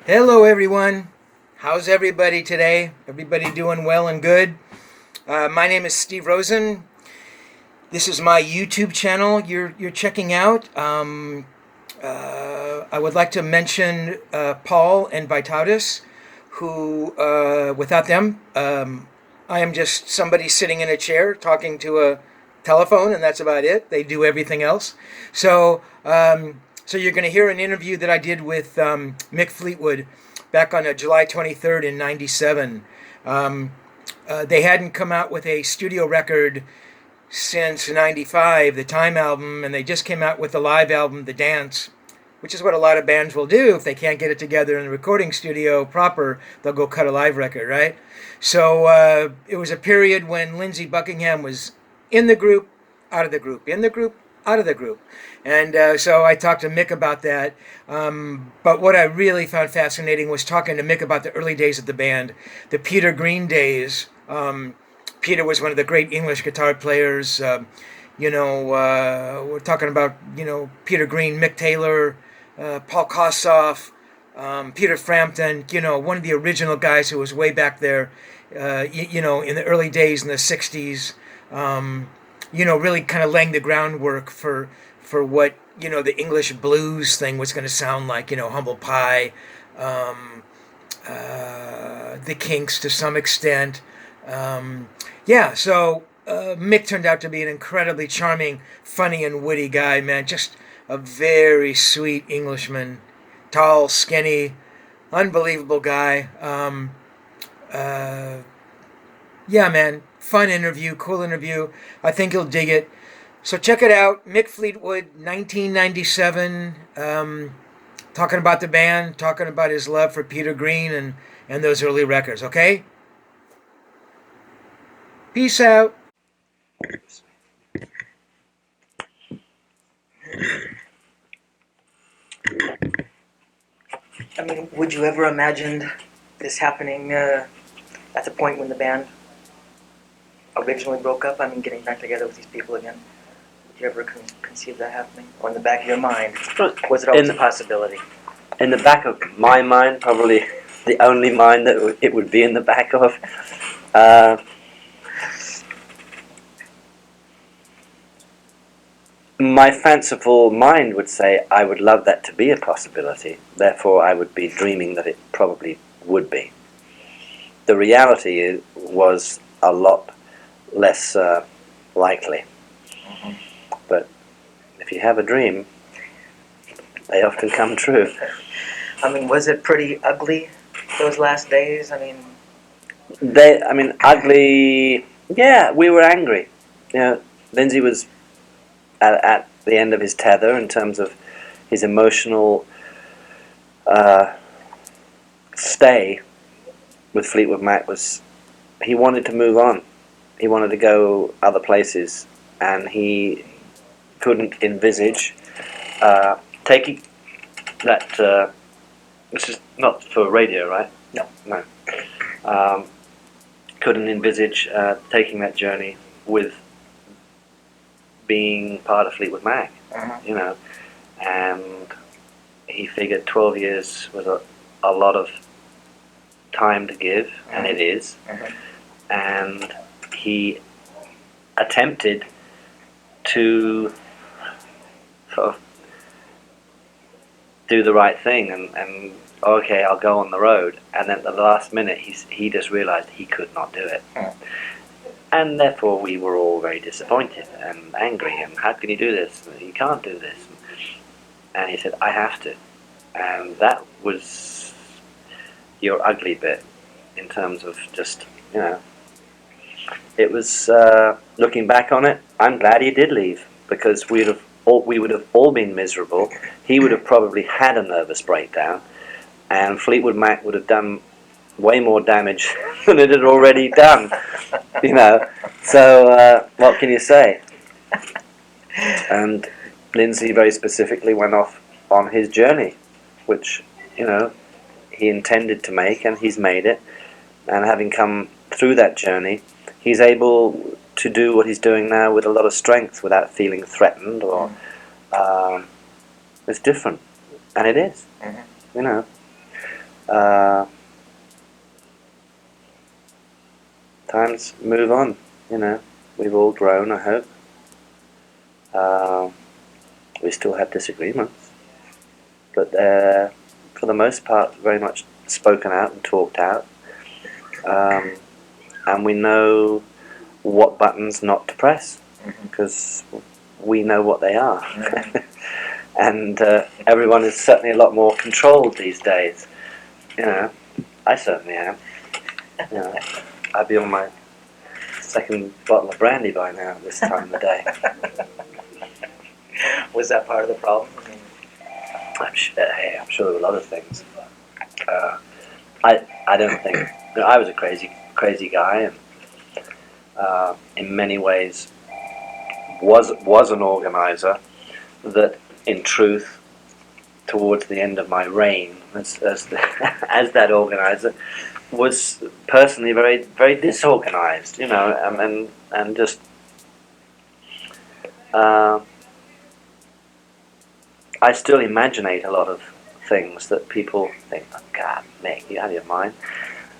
Hello, everyone. How's everybody today? Everybody doing well and good? My name is Steve Rosen. This is my YouTube channel you're checking out. I would like to mention Paul and Vitautis, who, without them, I am just somebody sitting in a chair talking to a telephone, and that's about it. They do everything else. So you're going to hear an interview that I did with Mick Fleetwood back on July 23rd in '97. They hadn't come out with a studio record since '95, the Time album, and they just came out with the live album, The Dance, which is what a lot of bands will do. If they can't get it together in the recording studio proper, they'll go cut a live record, right? So it was a period when Lindsey Buckingham was in the group, out of the group, in the group, out of the group. And so I talked to Mick about that. But what I really found fascinating was talking to Mick about the early days of the band, the Peter Green days. Peter was one of the great English guitar players. We're talking about, Peter Green, Mick Taylor, Paul Kossoff, Peter Frampton, one of the original guys who was way back there, in the early days in the 60s, really kind of laying the groundwork for what, the English blues thing was going to sound like, Humble Pie, the Kinks to some extent. So Mick turned out to be an incredibly charming, funny, and witty guy, man. Just a very sweet Englishman. Tall, skinny, unbelievable guy. Man. Fun interview, cool interview. I think you'll dig it. So check it out. Mick Fleetwood, 1997. Talking about the band, talking about his love for Peter Green and those early records, okay? Peace out. I mean, would you ever imagine this happening at the point when the band originally broke up? I mean, getting back together with these people again. Did you ever conceive that happening? Or in the back of your mind, was it always a possibility? In the back of my mind, probably the only mind that it would be in the back of. My fanciful mind would say I would love that to be a possibility. Therefore, I would be dreaming that it probably would be. The reality was a lot less likely. Mm-hmm. But if you have a dream, they often come true. I mean, was it pretty ugly those last days? Ugly. Yeah, we were angry. Lindsey was at the end of his tether in terms of his emotional stay with Fleetwood Mac. He wanted to move on. He wanted to go other places, and he couldn't envisage taking that. This is not for radio, right? No. Couldn't envisage taking that journey with being part of Fleetwood Mac, and he figured 12 years was a lot of time to give, and it is, and he attempted to sort of do the right thing and okay, I'll go on the road, and then at the last minute he just realized he could not do it. And therefore we were all very disappointed and angry, and how can you do this? You can't do this. And he said, I have to. And that was your ugly bit in terms of just, it was, looking back on it, I'm glad he did leave, because we would have all been miserable. He would have probably had a nervous breakdown, and Fleetwood Mac would have done way more damage than it had already done. So what can you say? And Lindsey very specifically went off on his journey, which he intended to make, and he's made it. And having come through that journey, he's able to do what he's doing now with a lot of strength without feeling threatened or it's different, and it is. Times move on. We've all grown, I hope. We still have disagreements, but they're, for the most part, very much spoken out and talked out. And we know what buttons not to press, because we know what they are. And everyone is certainly a lot more controlled these days. I certainly am. I'd be on my second bottle of brandy by now at this time of the day. Was that part of the problem? I'm sure there were a lot of things. I don't think I was a crazy guy, and in many ways was an organizer that, in truth, towards the end of my reign as that organizer, was personally very, very disorganized, and just I still imaginate a lot of things that people think, oh, God, Mick, you out of your mind,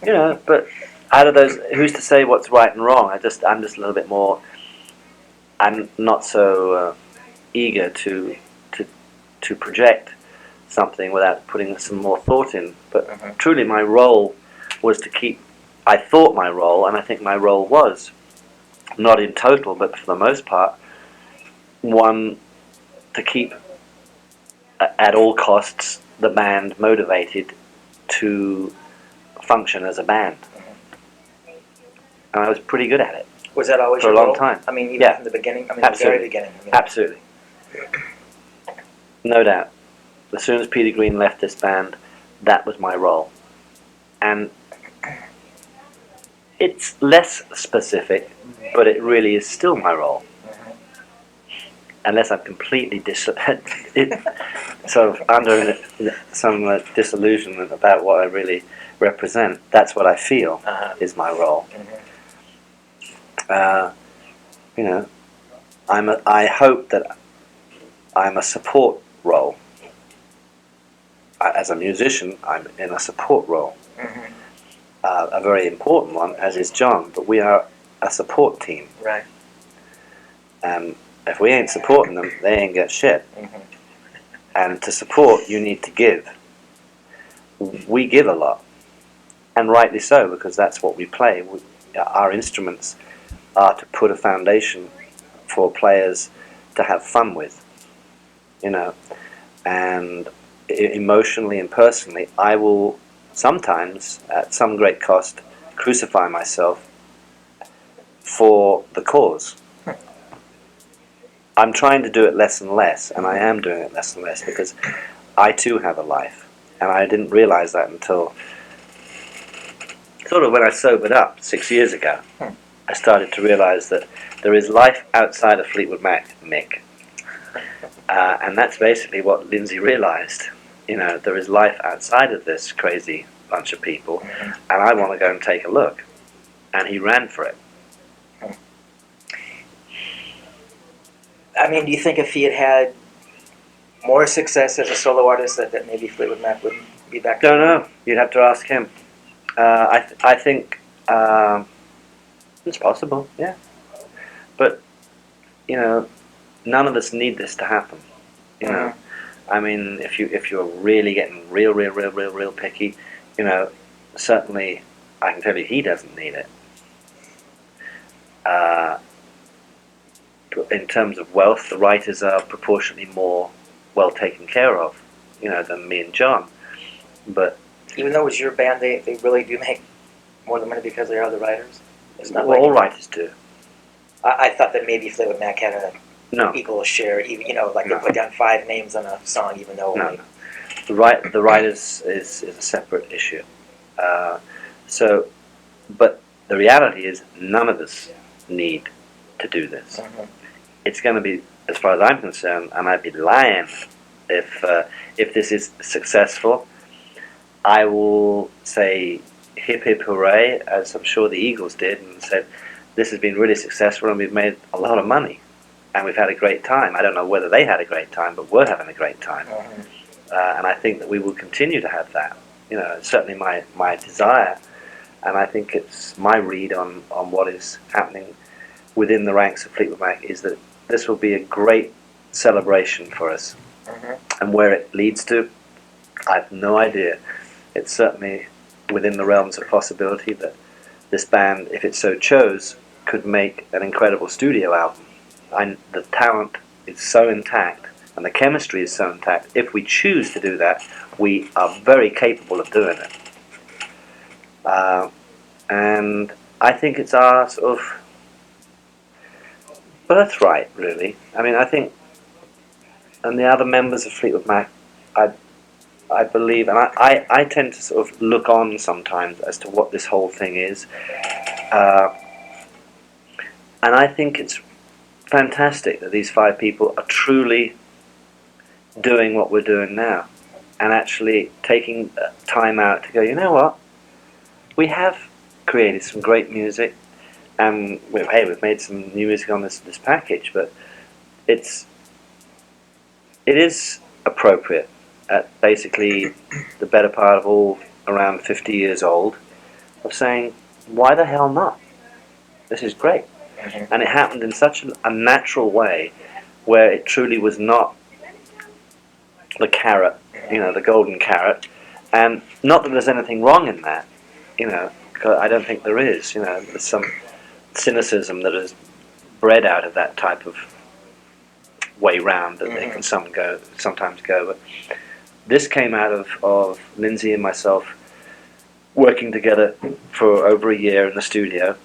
But out of those, who's to say what's right and wrong? I'm just a little bit more. I'm not so eager to project something without putting some more thought in. But truly, my role was to keep. I thought my role, and I think my role was, not in total, but for the most part, one to keep at all costs the band motivated to function as a band, and I was pretty good at it. Was that always for your a long role? time? I mean, even from the beginning. I mean, Absolutely. the very beginning. Absolutely, no doubt. As soon as Peter Green left this band, that was my role, and it's less specific, but it really is still my role. Unless I'm completely sort of under some disillusionment about what I really represent, that's what I feel is my role. I hope that I'm a support role. As a musician, I'm in a support role, a very important one, as is John. But we are a support team, right? And if we ain't supporting them, they ain't got shit. And to support, you need to give. We give a lot, and rightly so, because that's what we play. Our instruments are to put a foundation for players to have fun with, and emotionally and personally, I will sometimes, at some great cost, crucify myself for the cause. I'm trying to do it less and less, and I am doing it less and less, because I too have a life, and I didn't realize that until sort of when I sobered up 6 years ago. I started to realize that there is life outside of Fleetwood Mac, Mick. And that's basically what Lindsay realized. There is life outside of this crazy bunch of people, and I want to go and take a look. And he ran for it. I mean, do you think if he had more success as a solo artist, that maybe Fleetwood Mac wouldn't be back? Don't know. You'd have to ask him. I think it's possible, yeah. But none of us need this to happen. I mean, if you're really getting real picky, certainly I can tell you he doesn't need it. In terms of wealth, the writers are proportionately more well taken care of, than me and John. But even though it's your band, they really do make more than money because they are the writers. It's not all writers do. I thought that maybe Fleetwood Mac had an equal share, even they put down 5 names on a song, even though the writers is a separate issue. But the reality is, none of us need to do this. It's going to be, as far as I'm concerned, and I'd be lying if this is successful. I will say hip hip hooray, as I'm sure the Eagles did, and said this has been really successful and we've made a lot of money and we've had a great time. I don't know whether they had a great time, but we're having a great time. And I think that we will continue to have that. It's certainly my desire, and I think it's my read on what is happening within the ranks of Fleetwood Mac is that this will be a great celebration for us. And where it leads to, I have no idea. It's certainly within the realms of possibility that this band, if it so chose, could make an incredible studio album. The talent is so intact and the chemistry is so intact. If we choose to do that, we are very capable of doing it. And I think it's our sort of birthright, really. I mean, I think, and the other members of Fleetwood Mac, I believe, and I tend to sort of look on sometimes as to what this whole thing is. And I think it's fantastic that these 5 people are truly doing what we're doing now. And actually taking time out to go, you know what? We have created some great music. And we've made some new music on this package. But it is appropriate at basically the better part of all around 50 years old of saying, why the hell not? This is great. And it happened in such a natural way where it truly was not the carrot, the golden carrot. And not that there's anything wrong in that, because I don't think there is. There's some cynicism that is bred out of that type of way round that they can sometimes go. But this came out of Lindsay and myself working together for over a year in the studio,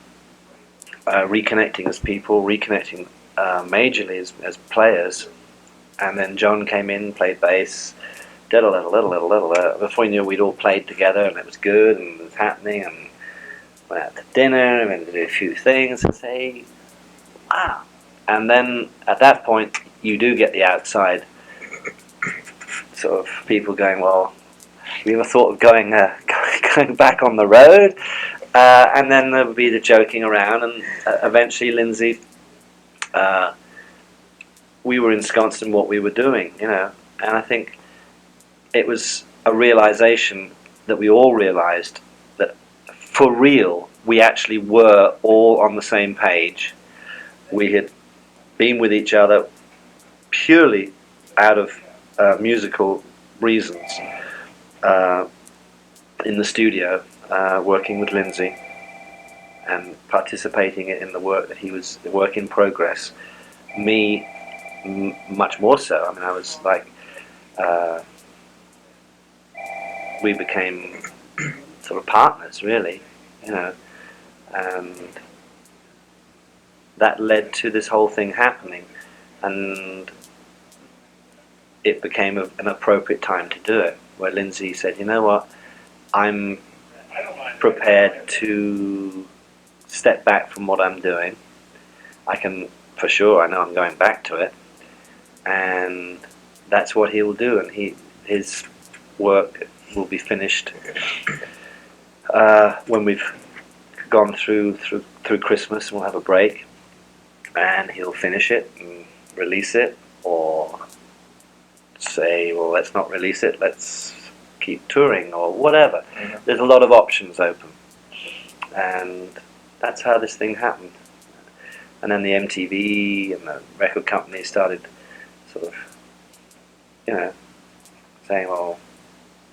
reconnecting as people, reconnecting majorly as players. And then John came in, played bass, did a little. Before we knew, we'd all played together, and it was good, and it was happening, and went out to dinner, and went to do a few things, and say, wow. And then at that point, you do get the outside sort of people going, well, have you ever thought of going back on the road? And then there would be the joking around, and eventually Lindsay, we were ensconced in what we were doing, and I think it was a realization that we all realized that for real, we actually were all on the same page. We had been with each other purely out of musical reasons in the studio, working with Lindsay and participating in the work that he was, the work in progress. Me, much more so. I mean, I was like, we became sort of partners, really, and that led to this whole thing happening, and it became an appropriate time to do it, where Lindsay said, you know what, I'm prepared to step back from what I'm doing. I can, for sure, I know I'm going back to it, and that's what he will do, and his work will be finished when we've gone through Christmas, and we'll have a break, and he'll finish it and release it, or say, well, let's not release it, let's keep touring, or whatever. There's a lot of options open, and that's how this thing happened. And then the MTV and the record company started sort of, saying, well,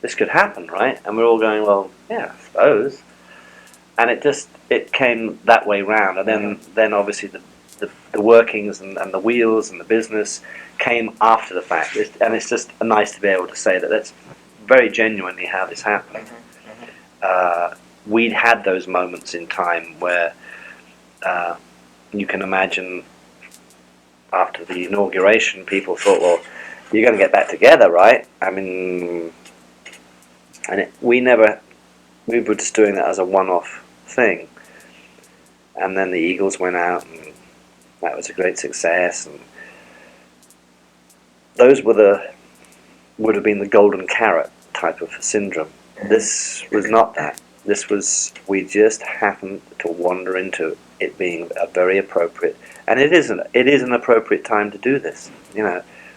this could happen, right? And we're all going, well, yeah, I suppose. And it came that way round. And then obviously the workings and the wheels and the business came after the fact. And it's just nice to be able to say that that's very genuinely how this happened. We'd had those moments in time where you can imagine after the inauguration, people thought, well, you're going to get back together, right? I mean, and we were just doing that as a one-off thing. And then the Eagles went out, and that was a great success. And those would have been the golden carrot type of syndrome. This was not that. This was, we just happened to wander into it being a very appropriate, and it is an appropriate time to do this.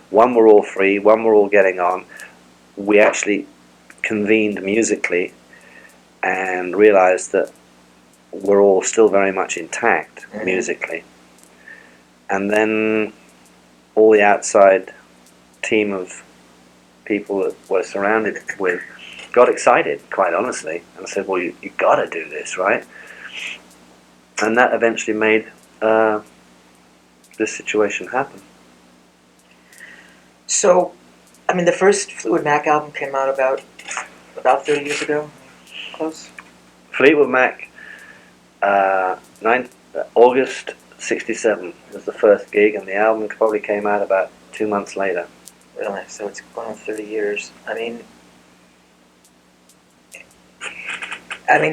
One, we're all free. One, we're all getting on. We actually convened musically and realized that we're all still very much intact musically. And then all the outside team of people that we're surrounded with got excited, quite honestly, and said, well, you got to do this, right? And that eventually made this situation happen. So, I mean, the first Fleetwood Mac album came out about 30 years ago, close. Fleetwood Mac, August '67 was the first gig, and the album probably came out about 2 months later. Really? So it's going on 30 years. I mean,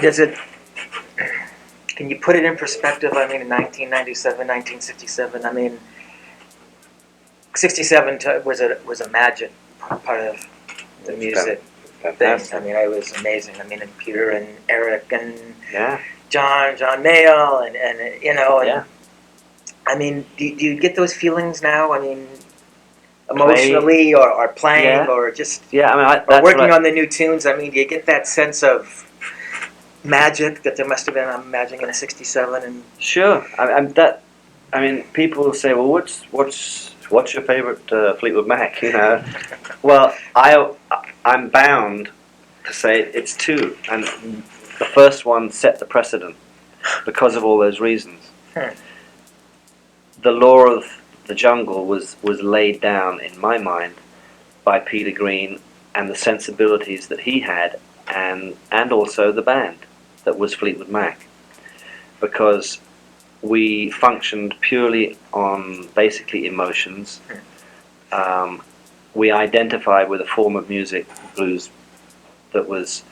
does it? Can you put it in perspective? I mean, in 1997, 1967. I mean, 67 was a magic part of the music thing. I mean, it was amazing. I mean, and Peter and Eric and John Mayall and you know. And, I mean, do you get those feelings now? I mean, emotionally or playing or just or working on the new tunes? I mean, do you get that sense of magic that there must have been, I'm imagining, in '67? And sure. I mean, people will say, well, what's your favorite Fleetwood Mac? You know, well, I'm bound to say it's two, and the first one set the precedent because of all those reasons. The law of the jungle was laid down in my mind by Peter Green and the sensibilities that he had, and also the band that was Fleetwood Mac, because we functioned purely on basically emotions. We identified with a form of music, blues, that was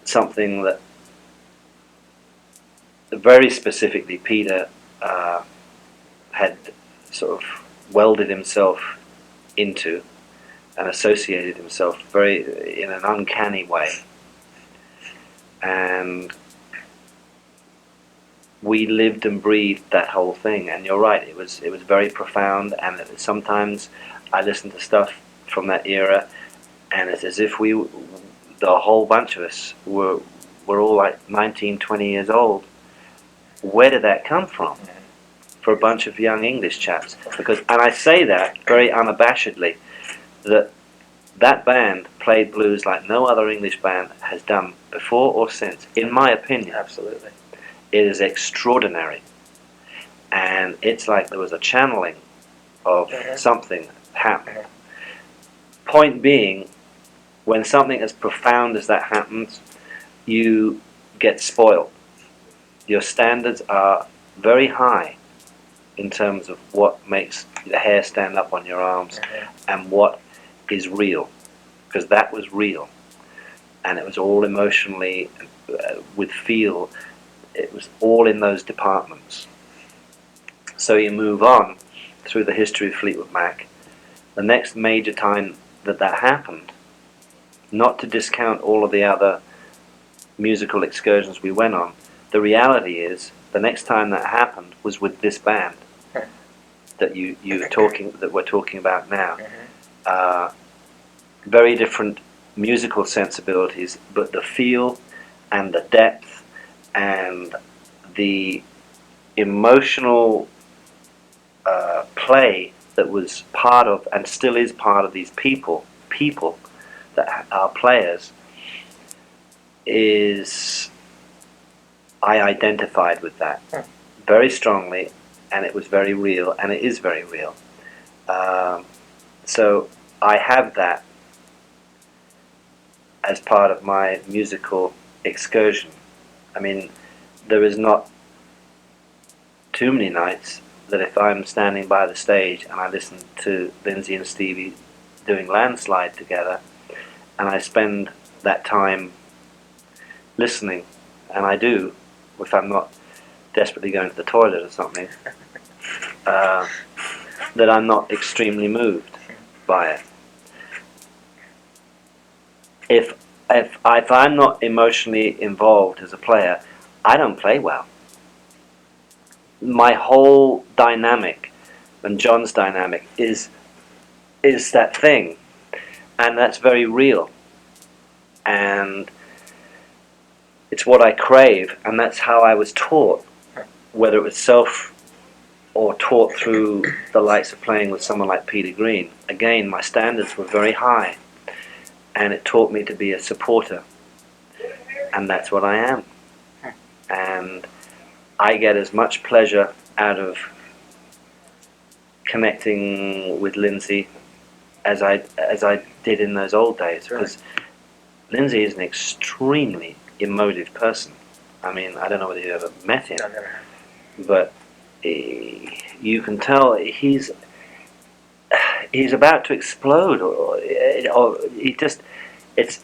something that very specifically Peter had sort of welded himself into and associated himself very in an uncanny way. And we lived and breathed that whole thing, and you're right, it was very profound. And sometimes I listen to stuff from that era, and it's as if the whole bunch of us were all like 19, 20 years old. Where did that come from? For a bunch of young English chaps, and I say that very unabashedly, that band played blues like no other English band has done before or since, in my opinion. Absolutely. It is extraordinary, and it's like there was a channeling of something happening. Point being, when something as profound as that happens, you get spoiled. Your standards are very high in terms of what makes the hair stand up on your arms and what is real, because that was real, and it was all emotionally with feel. It was all in those departments. So you move on through the history of Fleetwood Mac. The next major time that happened, not to discount all of the other musical excursions we went on, the reality is the next time that happened was with this band that we're talking about now. Very different musical sensibilities, but the feel and the depth and the emotional play that was part of and still is part of these people that are players, I identified with that very strongly, and it was very real, and it is very real. So I have that as part of my musical excursion. I mean, there is not too many nights that if I'm standing by the stage and I listen to Lindsay and Stevie doing Landslide together, and I spend that time listening, and I do, if I'm not desperately going to the toilet or something, that I'm not extremely moved by it. If I'm not emotionally involved as a player, I don't play well. My whole dynamic and John's dynamic is that thing, and that's very real. and it's what I crave, and that's how I was taught, whether it was self or taught through the likes of playing with someone like Peter Green. Again, my standards were very high, and it taught me to be a supporter, and that's what I am. And I get as much pleasure out of connecting with Lindsay as I did in those old days, because Lindsay is an extremely emotive person. I mean, I don't know whether you ever met him, but you can tell he's about to explode, or he just it's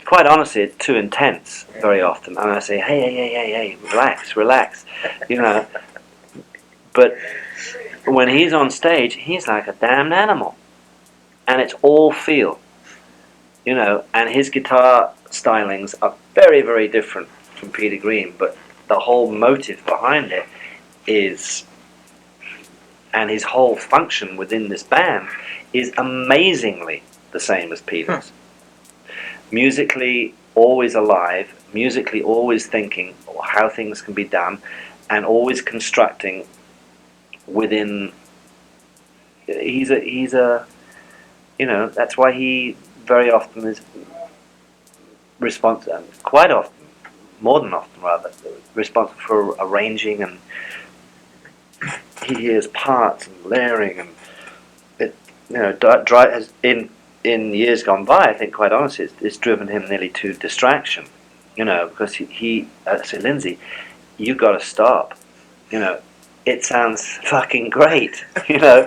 quite honestly, it's too intense very often. And I say, hey, relax, you know. But when he's on stage, he's like a damned animal, and it's all feel, you know. And his guitar stylings are very, very different from Peter Green, but the whole motive behind it is, and his whole function within this band is amazingly the same as Peter's. Musically always alive, musically always thinking how things can be done, and always constructing within. He's a you know, that's why he very often is responsible, quite often, more than often rather, responsible for arranging, and he hears parts and layering, and it, you know, has in years gone by, I think quite honestly, it's driven him nearly to distraction, you know, because he said, Lindsay, you got to stop, you know, it sounds fucking great, you know,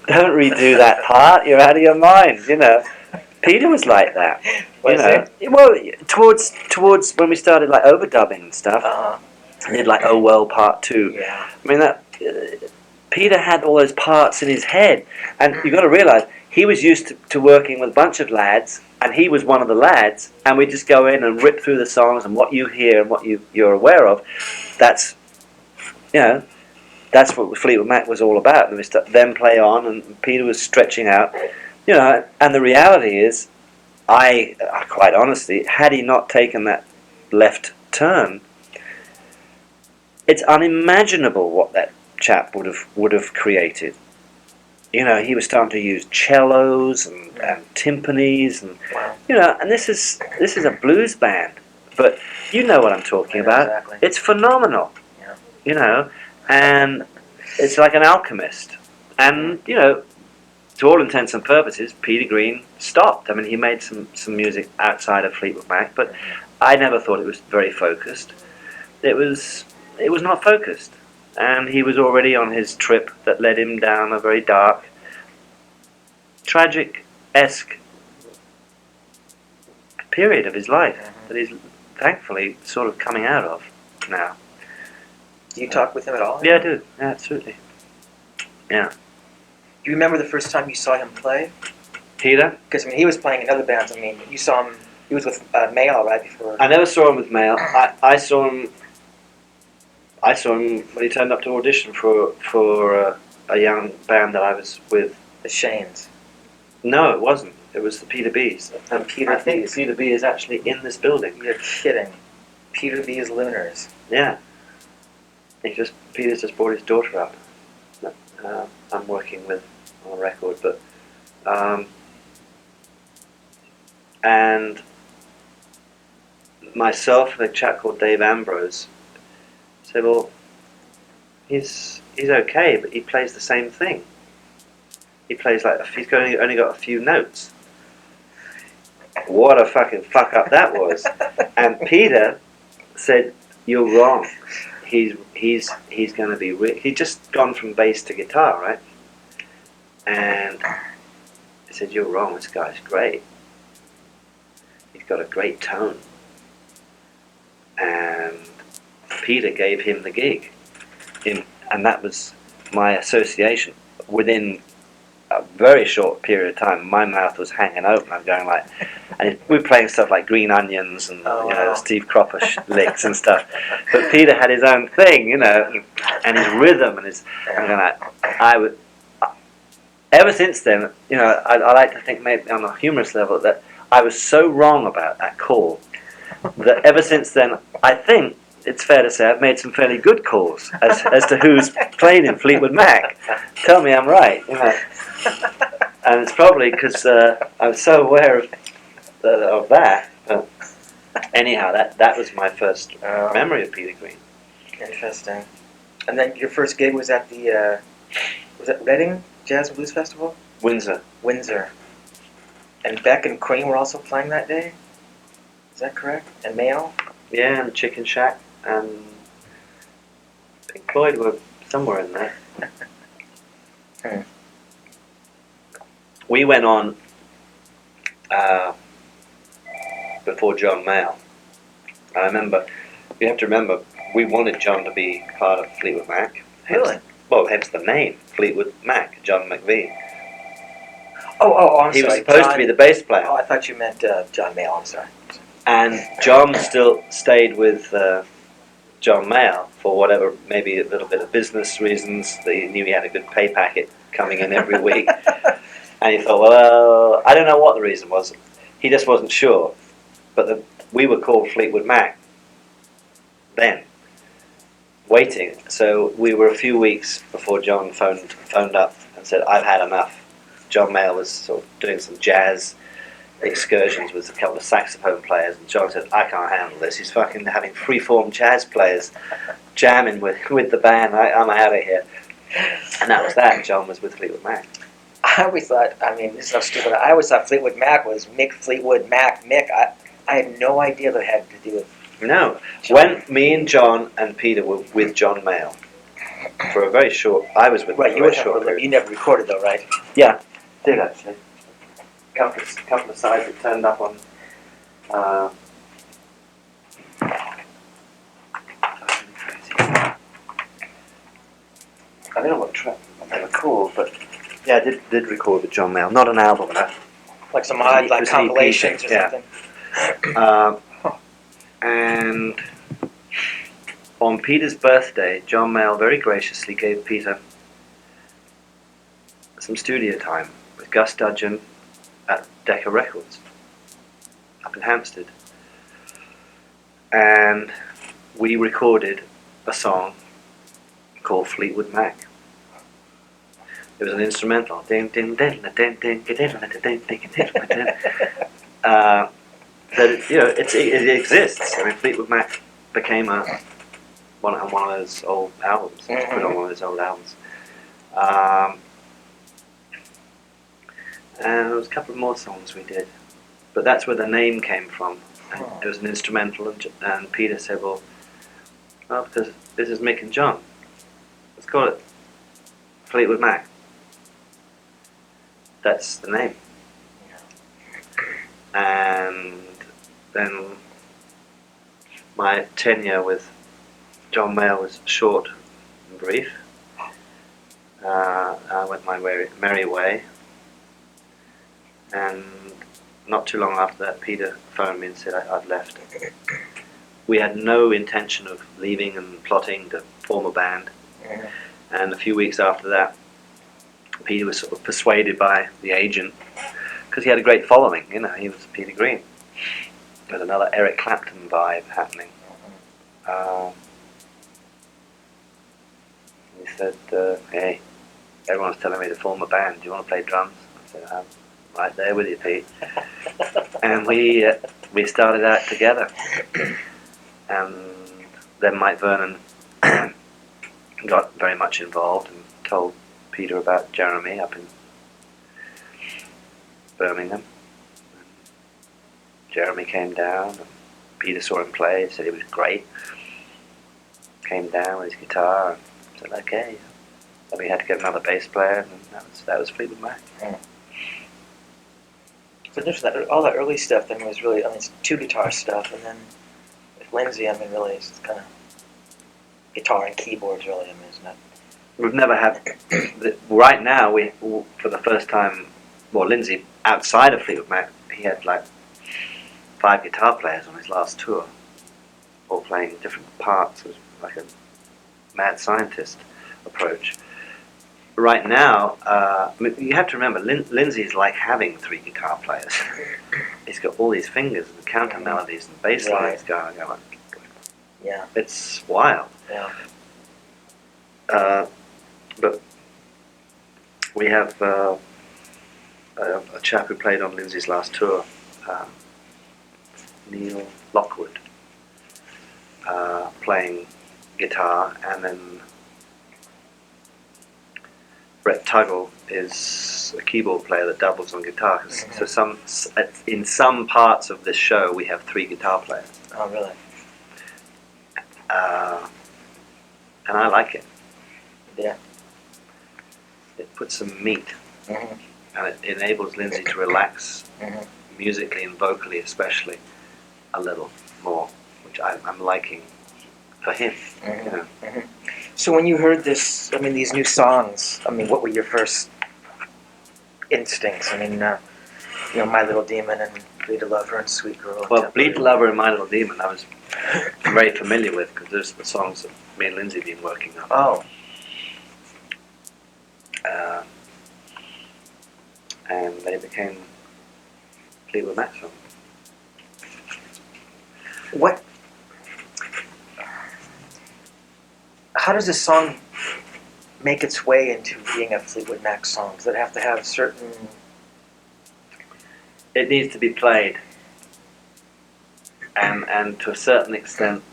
don't redo that part, you're out of your mind, you know. Peter was like that, you know. Well, towards when we started like overdubbing and stuff, he did like Oh Well Part 2. Yeah. I mean, that Peter had all those parts in his head, and you've got to realise he was used to working with a bunch of lads, and he was one of the lads, and we just go in and rip through the songs, and what you hear and what you're aware of, that's, you know, that's what Fleetwood Mac was all about. And we then play on, and Peter was stretching out, you know. And the reality is, I quite honestly, had he not taken that left turn, it's unimaginable what that chap would have created. You know, he was starting to use cellos and timpanis, and you know, and this is a blues band, but you know what I'm talking about. Exactly. It's phenomenal, you know, and it's like an alchemist. And you know, to all intents and purposes, Peter Green stopped. I mean, he made some music outside of Fleetwood Mac, but I never thought it was very focused. It was not focused. And he was already on his trip that led him down a very dark, tragic-esque period of his life that he's thankfully sort of coming out of now. Do you talk with him at all? Yeah, I do. Yeah, absolutely. Yeah. Do you remember the first time you saw him play? Peter? Because I mean, he was playing in other bands. I mean, you saw him. He was with Mayall right before. I never saw him with Mail. I saw him. I saw him when he turned up to audition for a young band that I was with. The Shanes. No, it wasn't. It was the Peter B's. And Peter I think B's. Peter B is actually in this building. You're kidding. Peter B's Lunars. Yeah. Peter's just brought his daughter up. I'm working with on a record, but and myself and a chap called Dave Ambrose said, well, he's okay, but he plays the same thing. He plays like he's only got a few notes. What a fucking fuck up that was! And Peter said, "You're wrong. He's going to be he'd just gone from bass to guitar, right?" And he said, "You're wrong. This guy's great. He's got a great tone." And Peter gave him the gig, and that was my association. Within a very short period of time, my mouth was hanging open. I'm going like, and we were playing stuff like Green Onions and Steve Cropper licks and stuff. But Peter had his own thing, you know, and his rhythm and his. I'm going like, ever since then, you know, I like to think maybe on a humorous level that I was so wrong about that call that ever since then, I think it's fair to say I've made some fairly good calls as to who's played in Fleetwood Mac. Tell me I'm right, you know. And it's probably because I'm so aware of that. But anyhow, that was my first memory of Peter Green. Interesting. And then your first gig was at the was it Reading Jazz and Blues Festival? Windsor. Windsor. And Beck and Cream were also playing that day? Is that correct? And Mayo? Yeah, and Chicken Shack and Pink Floyd were somewhere in there. We went on before John Mayall. I remember, you have to remember, we wanted John to be part of Fleetwood Mac. Really? Well, hence the name, Fleetwood Mac, John McVie. I'm He sorry. was supposed to be the bass player. Oh, I thought you meant John Mayo. I'm sorry. And John still stayed with John Mayall for whatever, maybe a little bit of business reasons. He knew he had a good pay packet coming in every week. And he thought, well, I don't know what the reason was. He just wasn't sure. But we were called Fleetwood Mac then, waiting. So we were a few weeks before John phoned up and said, I've had enough. John Mayall was sort of doing some jazz excursions with a couple of saxophone players, and John said, I can't handle this. He's fucking having free-form jazz players jamming with the band. I'm out of here. And that was that. John was with Fleetwood Mac. I always thought, I mean, this is so stupid. I always thought Fleetwood Mac was Mick Fleetwood Mac Mick. I had no idea that it had to do with No. John. When me and John and Peter were with John Mayall for a very short, I was with him Right, for you a were very short period. you never recorded though, right? Yeah, did actually. Couple of sides that turned up on. I don't know what track they were called, but yeah, I did record with John Mayall. Not an album, though. Like some It was an odd like EP compilations thing, or yeah. something. And on Peter's birthday, John Mayall very graciously gave Peter some studio time with Gus Dudgeon at Decca Records up in Hampstead. And we recorded a song called Fleetwood Mac. It was an instrumental. That it exists. I mean, Fleetwood Mac became one of those old albums. Mm-hmm. Put on one of those old albums. And there was a couple of more songs we did, but that's where the name came from. And it was an instrumental, and Peter said, "Well, because this is Mick and John, let's call it Fleetwood Mac. That's the name." And then my tenure with John Mayall was short and brief. I went my merry way, and not too long after that, Peter phoned me and said I'd left. We had no intention of leaving and plotting to form a band. Yeah. And a few weeks after that, Peter was sort of persuaded by the agent, because he had a great following, you know, he was Peter Green. There's another Eric Clapton vibe happening. He said, hey, everyone's telling me to form a band, do you want to play drums? I said, I'm right there with you, Pete. And we started out together. And then Mike Vernon got very much involved and told Peter about Jeremy up in Birmingham. And Jeremy came down, and Peter saw him play, said he was great. Came down with his guitar and said, okay. Then we had to get another bass player, and that was Fleetwood Mac. So there's all that early stuff then was really, I mean, it's two guitar stuff, and then with Lindsay, I mean, really, it's kind of guitar and keyboards, really, I mean, isn't it? We've never had, right now, we, for the first time, well, Lindsay, outside of Fleetwood Mac, he had like 5 guitar players on his last tour, all playing different parts. It was like a mad scientist approach. right now, you have to remember, Lindsay's like having 3 guitar players. He's got all these fingers and counter melodies and bass lines going on. Yeah. It's wild. Yeah. But we have a chap who played on Lindsay's last tour, Neil Lockwood, playing guitar, and then Brett Tuggle is a keyboard player that doubles on guitar. So in some parts of this show we have 3 guitar players. Oh, really? And I like it. Yeah. It puts some meat, Mm-hmm. and it enables Lindsay to relax musically and vocally, especially a little more, which I'm liking for him. You know. So when you heard this, I mean, these new songs, I mean, what were your first instincts? I mean, you know, My Little Demon and Bleed a Lover and Sweet Girl. Well, Bleed the Lover and My Little Demon, I was very familiar with, because those are the songs that me and Lindsay have been working on. Oh. And they became Fleetwood Mac songs. What? How does a song make its way into being a Fleetwood Mac song? Does it have to have certain... It needs to be played, and to a certain extent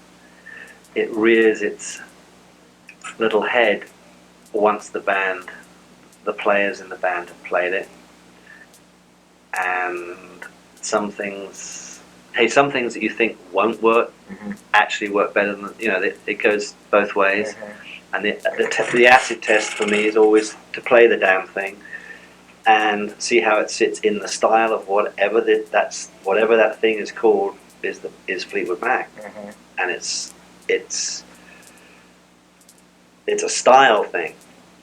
it rears its little head once the players in the band have played it. And some things that you think won't work actually work better than, you know, it goes both ways. And the acid test for me is always to play the damn thing and see how it sits in the style of whatever that thing is called is Fleetwood Mac. And it's a style thing,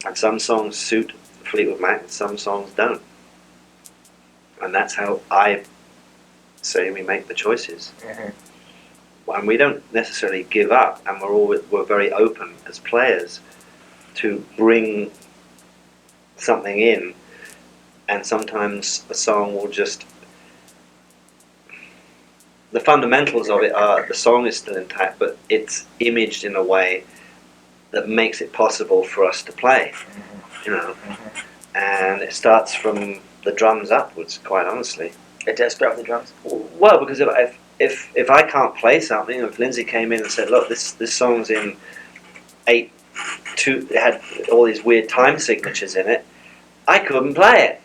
and some songs suit Fleetwood Mac and some songs don't, and that's how I say we make the choices. And we don't necessarily give up, and we're very open as players to bring something in, and sometimes a song will just, the fundamentals of it are the song is still intact, but it's imaged in a way that makes it possible for us to play, you know. And it starts from the drums upwards, quite honestly. It does start with the drums? Well, because if I can't play something, if Lindsay came in and said, look, this song's in 8/2, it had all these weird time signatures in it, I couldn't play it.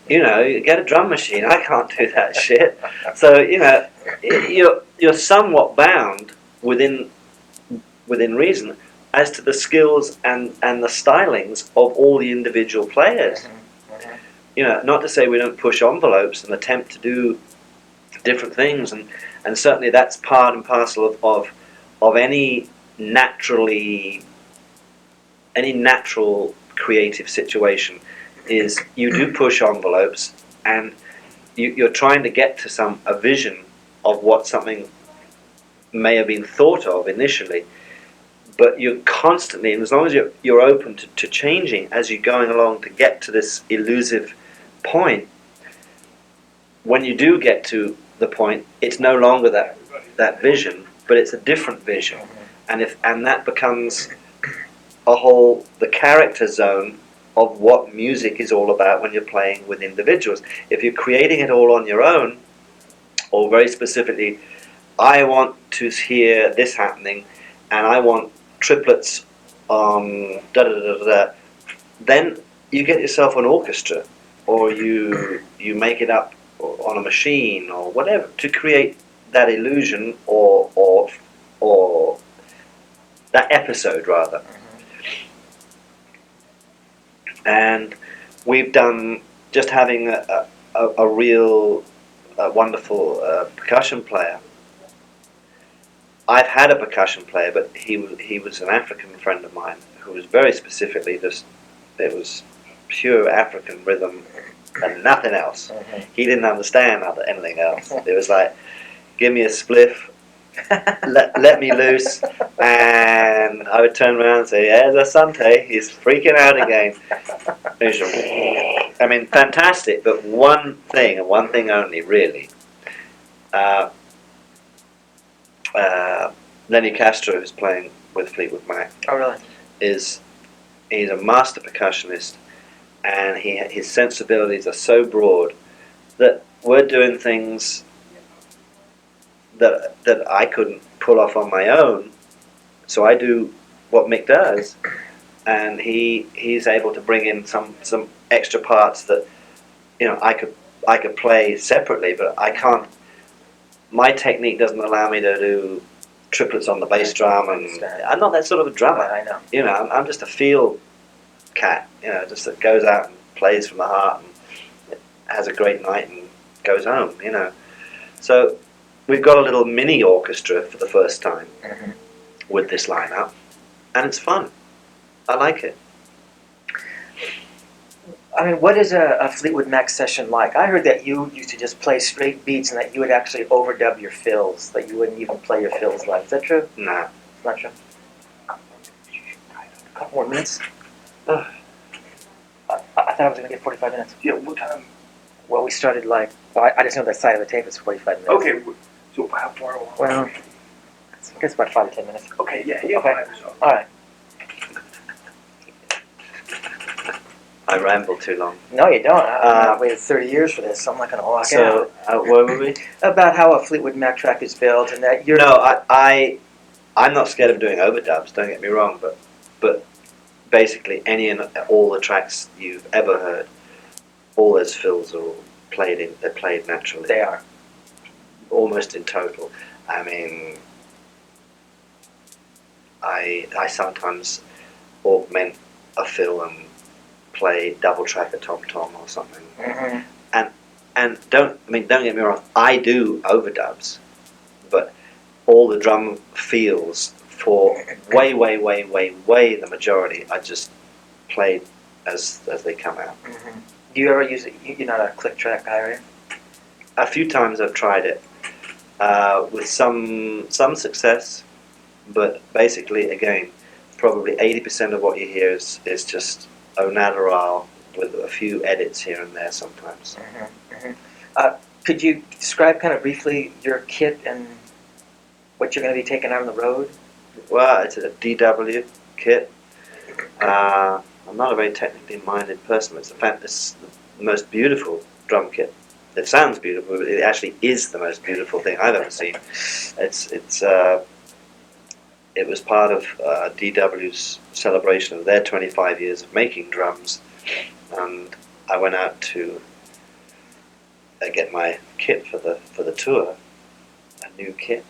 You know, you get a drum machine, I can't do that shit. So, you know, you're somewhat bound within reason as to the skills and the stylings of all the individual players. You know, not to say we don't push envelopes and attempt to do different things, and certainly that's part and parcel of any natural creative situation, is you do push envelopes, and you're trying to get to a vision of what something may have been thought of initially, but you're constantly, and as long as you're open to changing as you're going along to get to this elusive point, when you do get to the point, it's no longer that vision, but it's a different vision, and that becomes the character zone of what music is all about when you're playing with individuals. If you're creating it all on your own, or very specifically, I want to hear this happening, and I want triplets on da-da-da-da-da, then you get yourself an orchestra, or you make it up on a machine or whatever to create that illusion or that episode rather. And we've done, just having a real wonderful percussion player. I've had a percussion player, but he was an African friend of mine who was very specifically it was pure African rhythm and nothing else. He didn't understand anything else. It was like, give me a spliff let me loose, and I would turn around and say, "There's Asante. He's freaking out again." I mean, fantastic. But one thing, and one thing only, really. Uh, Lenny Castro, who's playing with Fleetwood Mac, Oh, really? he's a master percussionist, and his sensibilities are so broad that we're doing things that I couldn't pull off on my own. So I do what Mick does, and he's able to bring in some extra parts that I could play separately, but I can't. My technique doesn't allow me to do triplets on the bass drum, and I'm not that sort of a drummer. I know. I'm just a feel cat. Just that goes out and plays from the heart and has a great night and goes home. So we've got a little mini orchestra for the first time with this lineup, and it's fun. I like it. I mean, what is a Fleetwood Mac session like? I heard that you used to just play straight beats and that you would actually overdub your fills, that you wouldn't even play your fills live. Is that true? Nah. It's not true. A couple more minutes? I thought I was going to get 45 minutes. Yeah, what time? Well, we started I just know that side of the tape is 45 minutes. Okay, so how far along? Well, I guess about 5 to 10 minutes. Okay, yeah, Okay. 5 so. All right. I ramble too long. No, you don't. I waited 30 years for this, so I'm not going to walk So, where were we? about how a Fleetwood Mac track is built and that you're... No, I'm not scared of doing overdubs. Don't get me wrong, but basically any and all the tracks you've ever heard, all those fills are all they're played naturally. They are. Almost in total. I mean, I sometimes augment a fill and play double track a tom tom or something. Mm-hmm. And don't get me wrong, I do overdubs, but all the drum feels for way the majority I just played as they come out. Mm-hmm. Do you ever use it? You're not a click track guy, are you? A few times I've tried it with some success, but basically again, probably 80% of what you hear is just au natural with a few edits here and there sometimes. Mm-hmm. Mm-hmm. Could you describe kind of briefly your kit and what you're going to be taking out on the road? Well, it's a DW kit. I'm not a very technically minded person. It's the most beautiful drum kit. It sounds beautiful, but it actually is the most beautiful thing I've ever seen. It was part of DW's celebration of their 25 years of making drums, and I went out to get my kit for the tour, a new kit,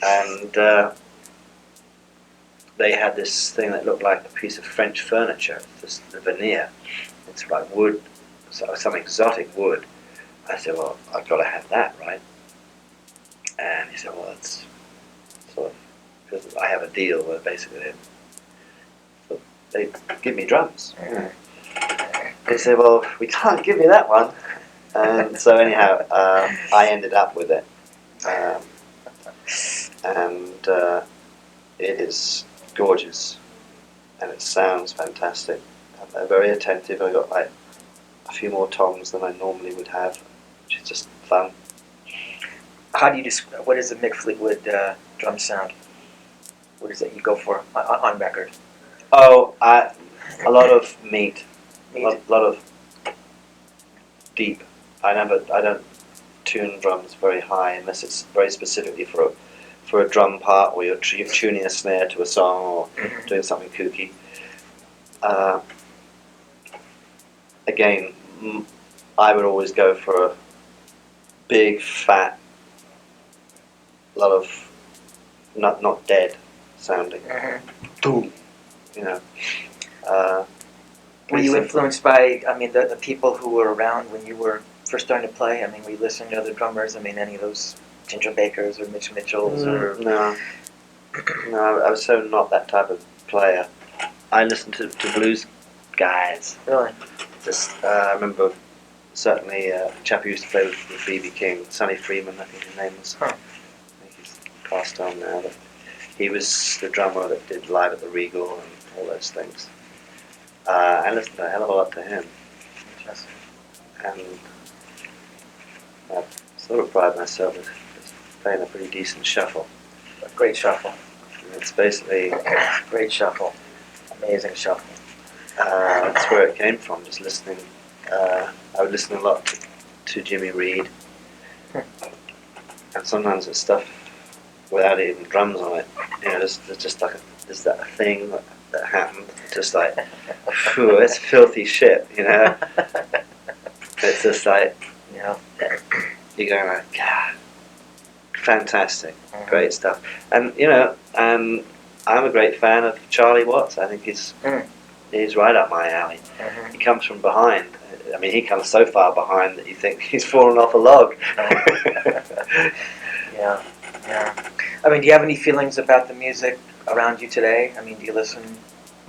and they had this thing that looked like a piece of French furniture, this veneer. It's like wood, some exotic wood. I said, well, I've got to have that, right? And he said, well, it's sort of, because I have a deal where basically they give me drums. They said, well, we can't give you that one. And so anyhow, I ended up with it. And it is gorgeous, and it sounds fantastic. They're very attentive. I got like a few more toms than I normally would have, which is just fun. How do you describe, what is the Mick Fleetwood drum sound? What is it you go for on record? Oh, a lot of meat, a lot of deep. I don't tune drums very high unless it's very specifically for a drum part, or you're tuning a snare to a song, or doing something kooky. Again, I would always go for a big, fat, lot of not dead sounding. Boom, Were you influenced by, the people who were around when you were first starting to play? Were you listening to other drummers? Any of those Ginger Bakers or Mitch Mitchells? Or No, I was so not that type of player. I listened to blues guys. Really? I remember certainly a chap who used to play with B.B. King, Sonny Freeman, I think his name was. Huh. I think he's passed on now. But he was the drummer that did Live at the Regal and all those things. I listened a hell of a lot to him, Interesting. and I sort of pride myself as playing a pretty decent shuffle. A great shuffle. And it's basically Great shuffle. Amazing shuffle. that's where it came from. Just listening. I would listen a lot to Jimmy Reed, and sometimes it's stuff without even drums on it. You know, there's just like there's that thing that happened. Just like, phew, it's filthy shit. You know, it's just like Yeah. you're going like, God, fantastic, great stuff. And you know, I'm a great fan of Charlie Watts. I think he's right up my alley. Mhm. He comes from behind. I mean, he comes so far behind that you think he's fallen off a log. Yeah. Yeah. I mean, do you have any feelings about the music around you today? I mean, do you listen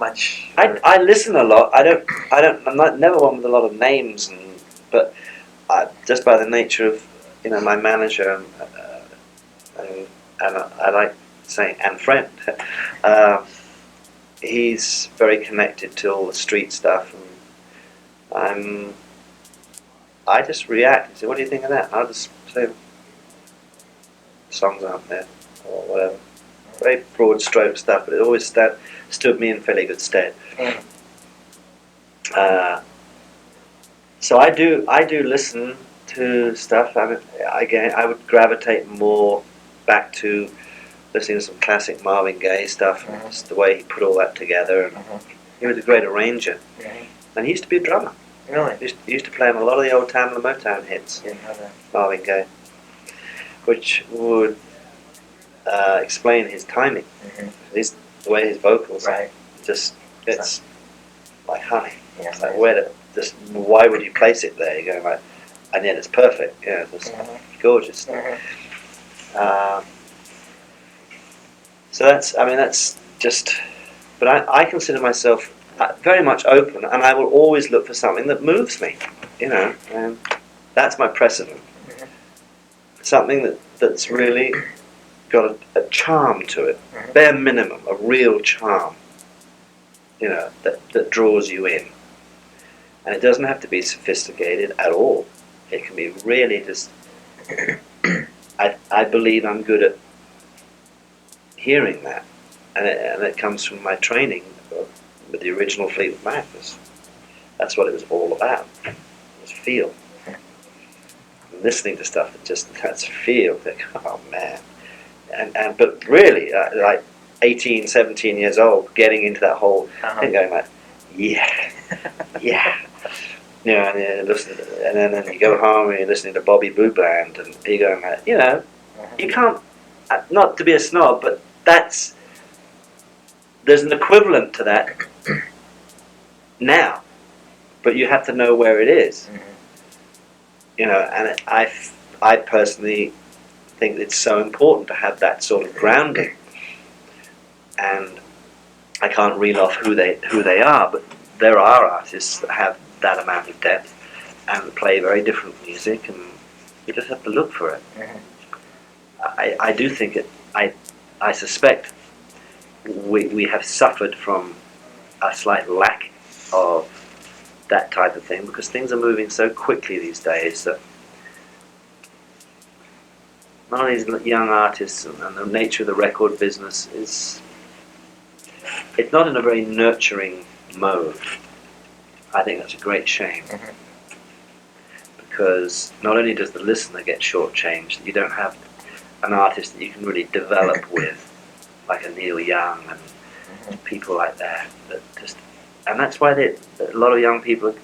much? I listen a lot. I'm not never one with a lot of names, but just by the nature of my manager and I like saying and friend, he's very connected to all the street stuff, and I just react and say, "What do you think of that?" And I'll just say, "Songs aren't there," or whatever. Very broad stroke stuff, but it always stood me in fairly good stead. So I do listen to stuff. I mean, again, I would gravitate more back to listening to some classic Marvin Gaye stuff, and just the way he put all that together. And he was a great arranger, and he used to be a drummer. Really? He used to play on a lot of the old Tamla Motown hits. Didn't know that. Marvin Gaye, which would explain his timing. The way his vocals, Right. just it's like honey. Yeah. It's like why would you place it there? You're going like, and yet it's perfect. Yeah, it's gorgeous. So that's just. But I consider myself very much open, and I will always look for something that moves me. And that's my precedent. Something that's really got a charm to it, bare minimum, a real charm. That draws you in, and it doesn't have to be sophisticated at all. It can be really just. I believe I'm good at hearing that, and it comes from my training with the original Fleetwood Mac. That's what it was all about. It was feel. Listening to stuff that's feel. Like, oh man, but really like 18, 17 years old, getting into that whole thing, going like, yeah. And then you go home and you're listening to Bobby Blue Bland, and you're going like, you can't, not to be a snob, but there's an equivalent to that now, but you have to know where it is. And I personally think it's so important to have that sort of grounding. And I can't reel off who they are, but there are artists that have that amount of depth and play very different music, and you just have to look for it. I do think I suspect we have suffered from a slight lack of that type of thing, because things are moving so quickly these days that none of these young artists and the nature of the record business it's not in a very nurturing mode. I think that's a great shame, because not only does the listener get shortchanged, you don't have an artist that you can really develop with, like a Neil Young and people like that. And that's why a lot of young people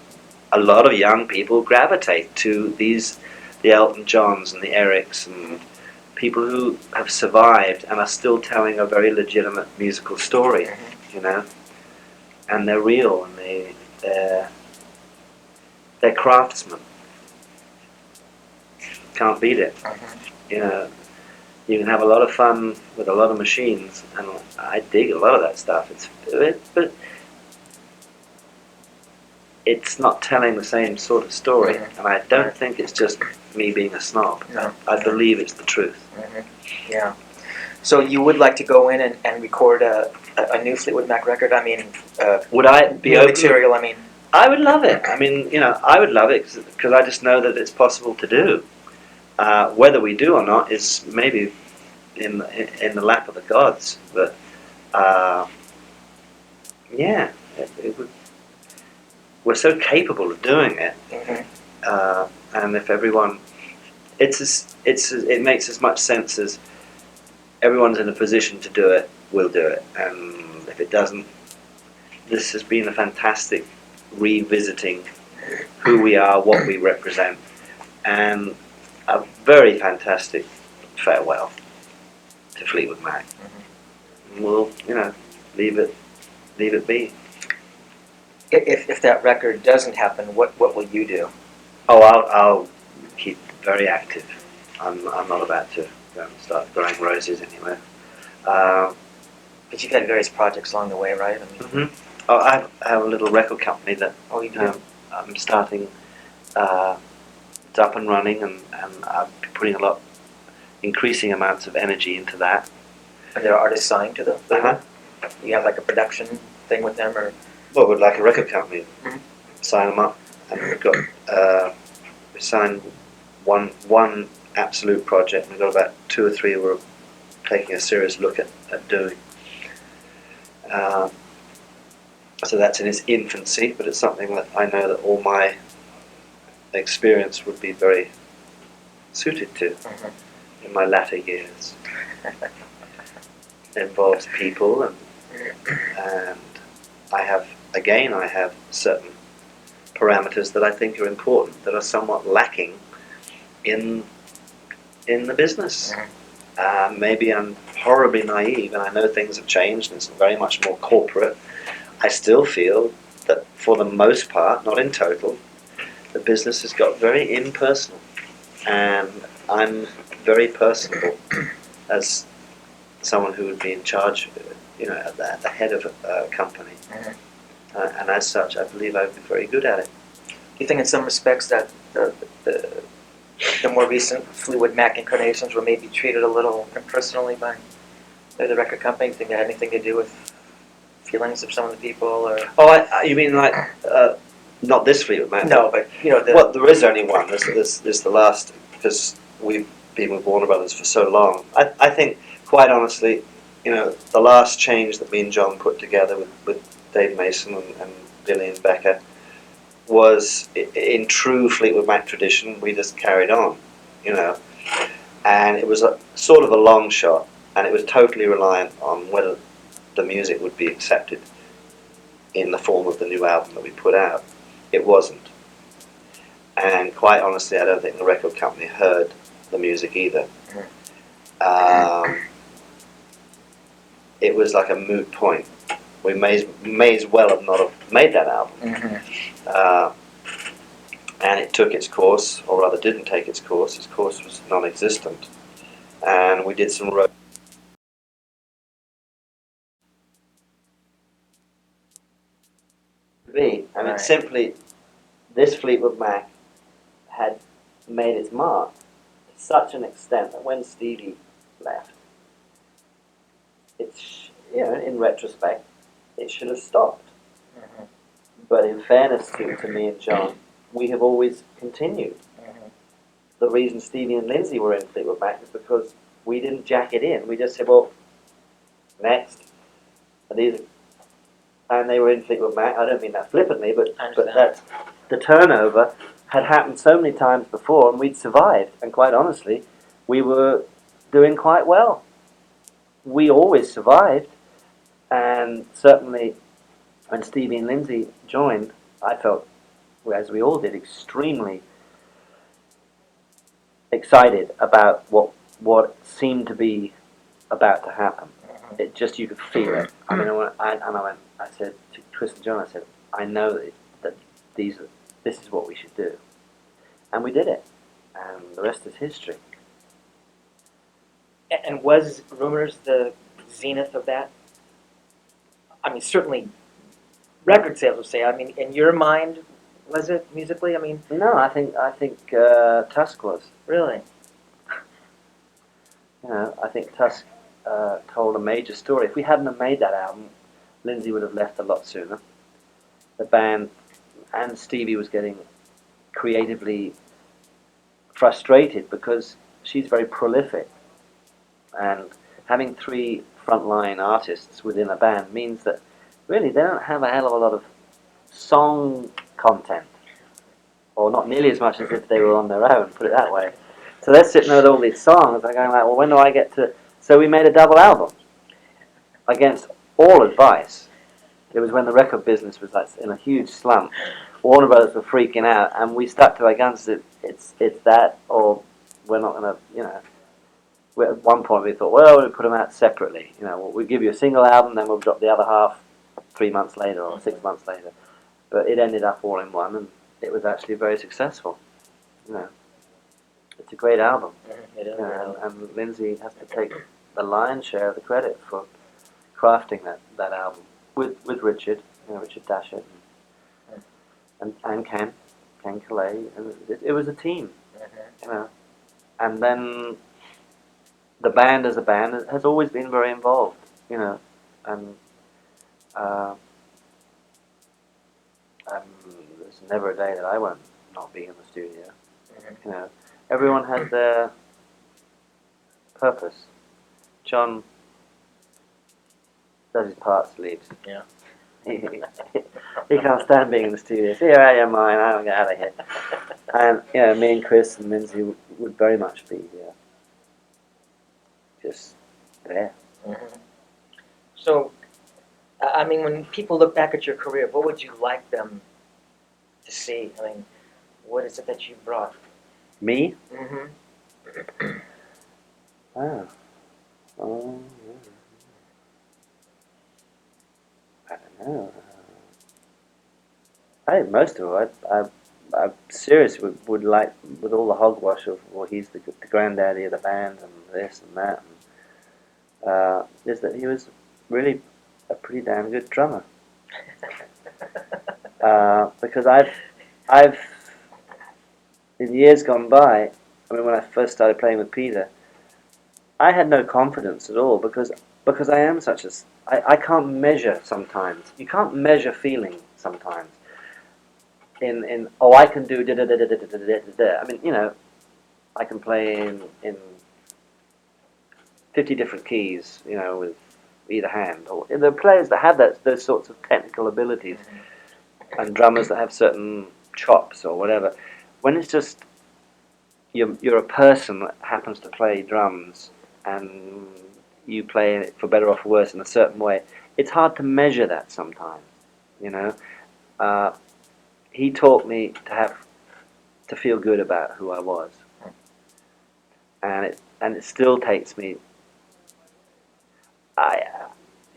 gravitate to the Elton Johns and the Erics and people who have survived and are still telling a very legitimate musical story, and they're real, and they're craftsmen. Can't beat it. You can have a lot of fun with a lot of machines, and I dig a lot of that stuff. But it's not telling the same sort of story, and I don't think it's just me being a snob. No. I believe it's the truth. Yeah. So you would like to go in and record a new Fleetwood Mac record? I mean, Would I be new open? material? I mean, I would love it. I mean, I would love it because I just know that it's possible to do. Whether we do or not is maybe in the lap of the gods. But yeah, it would. We're so capable of doing it, and if everyone, it makes as much sense as everyone's in a position to do it, we'll do it. And if it doesn't, this has been a fantastic revisiting who we are, what we represent, and a very fantastic farewell to Fleetwood Mac. We'll, leave it be. if that record doesn't happen, what will you do? Oh, I'll keep very active. I'm not about to go and start growing roses anywhere. But you've had various projects along the way, right? I mean, Oh, I have a little record company that you do. I'm starting. It's up and running, and I'm putting increasing amounts of energy into that. And there are artists signed to the label? Uh-huh. You have like a production thing with them, or? Well, we'd like a record company, Mhm. sign them up, and we've got we signed one absolute project. We've got about 2 or 3 we're taking a serious look at doing. So that's in its infancy, but it's something that I know that all my experience would be very suited to in my latter years. It involves people, and I have certain parameters that I think are important that are somewhat lacking in the business. Maybe I'm horribly naive, and I know things have changed and it's very much more corporate. I still feel that for the most part, not in total, the business has got very impersonal, and I'm very personable as someone who would be in charge, at the head of a company. And as such, I believe I would be very good at it. Do you think in some respects that the more recent Fleetwood Mac incarnations were maybe treated a little impersonally by the record company? Do you think it had anything to do with feelings of some of the people, or? Oh, you mean like not this Fleetwood Mac? No, but well, there is only one. This the last, because we've been with Warner Brothers for so long. I think, quite honestly, the last change that me and John put together with Dave Mason and Billy and Becca was in true Fleetwood Mac tradition. We just carried on, and it was a sort of a long shot, and it was totally reliant on whether the music would be accepted in the form of the new album that we put out. It wasn't, and quite honestly, I don't think the record company heard the music either. It was like a moot point. We may as well have not have made that album. And it took its course, or rather didn't take its course. Its course was non-existent. And we did some road. I mean, simply, this Fleetwood Mac had made its mark to such an extent that when Stevie left, it's, in retrospect, it should have stopped. But in fairness to me and John, we have always continued. The reason Stevie and Lindsay were in Fleetwood Mac is because we didn't jack it in. We just said, well, next. And they were in Fleetwood Mac. I don't mean that flippantly, but that the turnover had happened so many times before, and we'd survived. And quite honestly, we were doing quite well. We always survived, and certainly when Stevie and Lindsay joined, I felt, as we all did, extremely excited about what seemed to be about to happen. It just, you could feel it. I mean, I said to Chris and John, I said, I know that this is what we should do, and we did it, and the rest is history. And was Rumors the zenith of that? I mean, certainly record sales would say. I mean, in your mind, was it musically? I mean, No, I think Tusk was. really? I think Tusk told a major story. If we hadn't have made that album, Lindsay would have left a lot sooner. The band and Stevie was getting creatively frustrated because she's very prolific, and having 3 frontline artists within a band means that really they don't have a hell of a lot of song content, or not nearly as much as if they were on their own, put it that way. So they're sitting there with all these songs, they're going like, well, when do I get to... So we made a double album, against all advice. It was when the record business was like in a huge slump. Warner Brothers were freaking out, and we stuck to our guns. It's that, or we're not going to, At one point we thought, well, we'll put them out separately. We'll give you a single album, then we'll drop the other half 3 months later or 6 months later. But it ended up all in one, and it was actually very successful. It's a great album. It is. And Lindsay has to take the lion's share of the credit for crafting that album with Richard, Richard Dashett and Ken Calais, and it was a team, And then the band as a band has always been very involved, and there's never a day that I won't not be in the studio. Everyone has their purpose. John does his parts, leaves. Yeah. He can't stand being in the studio. So, here I am, mine. I don't get out of here. And me and Chris and Lindsay would very much be just there. So, I mean, when people look back at your career, what would you like them to see? I mean, what is it that you brought? Me? Mm-hmm. Wow. Oh, I don't know. I think most of it, I'm serious would like, with all the hogwash of, well, he's the granddaddy of the band and this and that, is that he was really a pretty damn good drummer. Because I've in years gone by, I mean, when I first started playing with Peter, I had no confidence at all because I am such a... I can't measure sometimes. You can't measure feeling sometimes. I can do da da da da da da da da. I mean, I can play in 50 different keys, with either hand. Or the players that have those sorts of technical abilities, and drummers that have certain chops or whatever. When it's just you're a person that happens to play drums, and you play it for better or for worse in a certain way, it's hard to measure that sometimes. He taught me to feel good about who I was, and it still takes me. I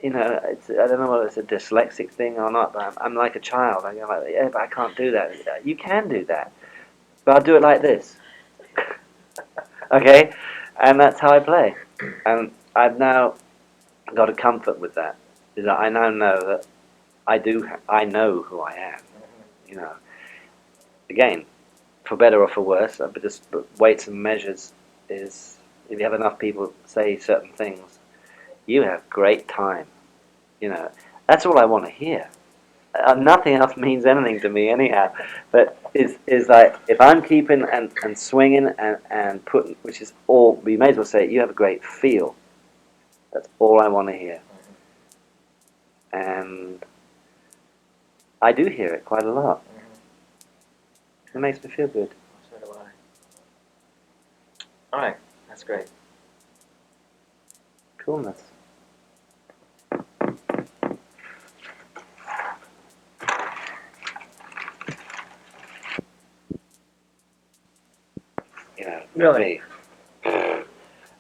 don't know whether it's a dyslexic thing or not, but I'm like a child. I go like, yeah, but I can't do that. You can do that, but I'll do it like this. Okay, and that's how I play, and I've now got a comfort with that. Is that I now know that I know who I am. Again, for better or for worse, but weights and measures is, if you have enough people say certain things, you have great time. That's all I want to hear. Nothing else means anything to me anyhow. But is like, if I'm keeping and swinging and putting, which is all, we may as well say, you have a great feel. That's all I want to hear. And I do hear it quite a lot. It makes me feel good. So do I. All right, that's great. Coolness. Really? Me.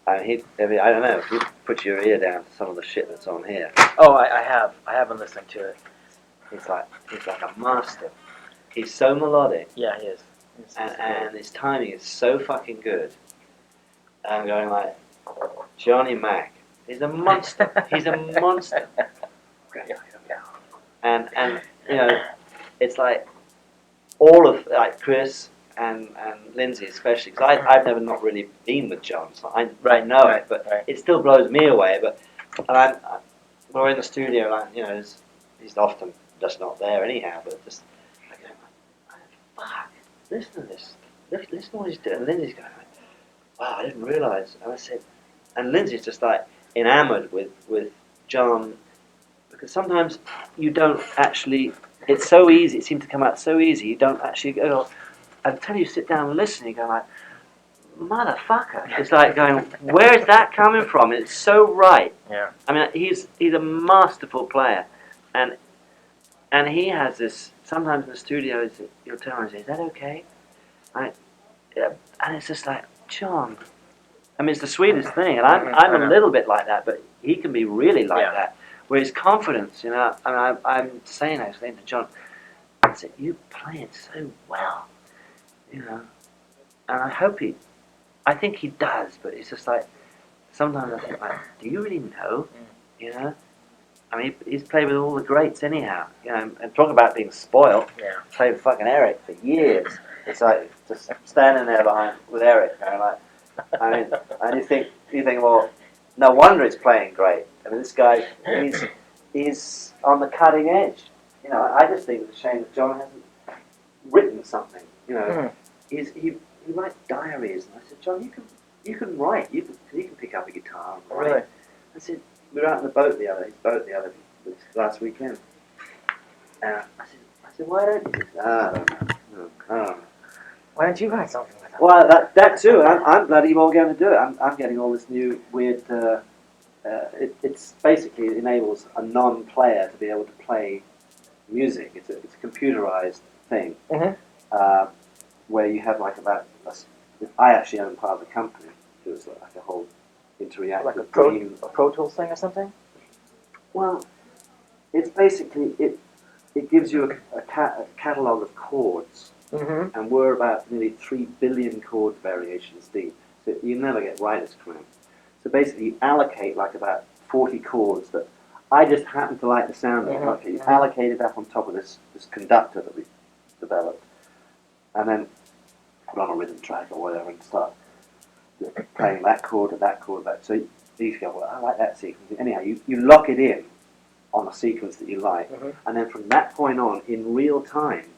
I don't know, if you put your ear down to some of the shit that's on here, Oh, I have. I have been listening to it. he's like a master. He's so melodic, Yeah, he is. and his timing is so fucking good. And I'm going like, Johnny Mac, he's a monster. He's a monster. And it's like all of, like, Chris and Lindsay especially, because I've never not really been with John, so I know right, it, but right. it still blows me away. But and we're in the studio, like he's often just not there anyhow. But just I go, fuck, listen to this, listen to what he's doing. And Lindsay's going, wow, I didn't realise. And I said, and Lindsay's just like enamoured with John, because sometimes you don't actually. It's so easy. It seems to come out so easy. You don't actually go. Until you sit down and listen, you go like, motherfucker. It's like going, where is that coming from? It's so right. Yeah. I mean, he's a masterful player, and he has this. Sometimes in the studio, you'll tell him, "Is that okay?" Yeah, and it's just like, John. I mean, it's the sweetest thing, and I'm a little bit like that, but he can be really like that. Where his confidence, I mean, I'm saying to John, I said, "You play it so well," and I hope I think he does, but it's just like sometimes I think, like, do you really know? I mean, he's played with all the greats anyhow, and talk about being spoiled. Yeah. Played with fucking Eric for years. It's like just standing there behind with Eric, going like, I mean, and you think, well, no wonder he's playing great. I mean, this guy, he's on the cutting edge. I just think it's a shame that John hasn't written something. He writes diaries, and I said, John, you can write. You can pick up a guitar and write. Really? I said, we were out on the boat this last weekend. I said, why don't you? I don't know. Why don't you write something with them? Well, that too. I'm bloody well going to do it. I'm getting all this new weird. It's basically it enables a non-player to be able to play music. It's a computerized thing where you have like I actually own part of the company. So it's like a whole interactive Like a game. Pro Tools thing or something? Well, it's basically it gives you a catalog of chords. Mm-hmm. And we're about nearly 3 billion chord variations deep. So you never get writer's cramp. So basically you allocate like about 40 chords that I just happen to like the sound of. Okay, you allocate it up on top of this conductor that we developed. And then put on a rhythm track or whatever and start playing that chord or that chord. So you go, well, I like that sequence. Anyhow, you lock it in on a sequence that you like. And then from that point on, in real time,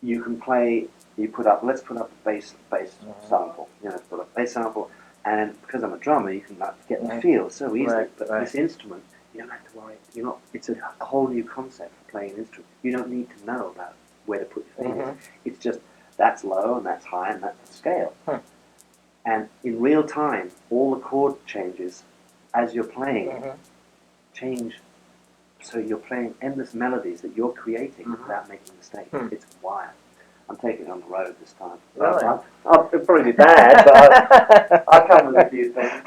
you can play. Let's put up a bass sample. Put up a bass sample, and because I'm a drummer, you can get the feel so easily. Right, but right. this instrument, you don't have to worry. It's a whole new concept for playing an instrument. You don't need to know about where to put your fingers. It's just that's low and that's high and that's the scale. And in real time, all the chord changes as you're playing change. So you're playing endless melodies that you're creating without making mistakes. It's wild. I'm taking it on the road this time. Really? It'll probably be bad, but I'll come with a few things.